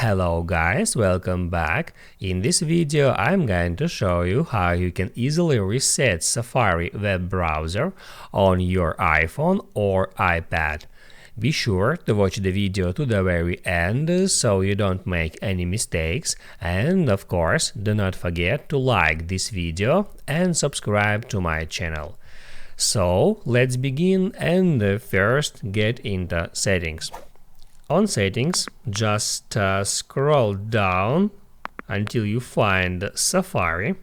Hello guys, welcome back. In this video I'm going to show you how you can easily reset Safari web browser on your iPhone or iPad. Be sure to watch the video to the very end so you don't make any mistakes, and of course do not forget to like this video and subscribe to my channel. So let's begin and first get into settings. On settings, just scroll down until you find Safari,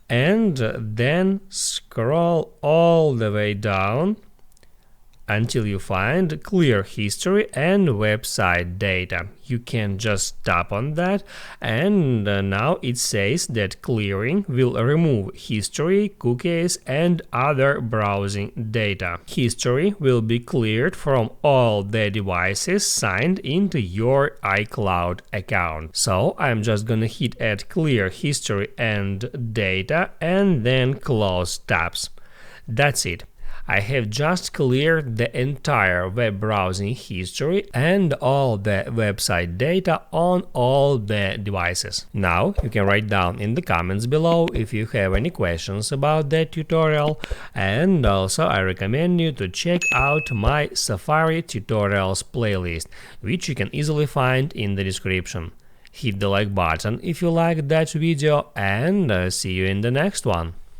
and then scroll all the way down until you find Clear History and Website Data. You can just tap on that, and now it says that clearing will remove history, cookies, and other browsing data. History will be cleared from all the devices signed into your iCloud account. So I'm just gonna hit Add Clear History and Data and then close tabs. That's it. I have just cleared the entire web browsing history and all the website data on all the devices. Now you can write down in the comments below if you have any questions about that tutorial, and also I recommend you to check out my Safari tutorials playlist, which you can easily find in the description. Hit the like button if you liked that video, and see you in the next one.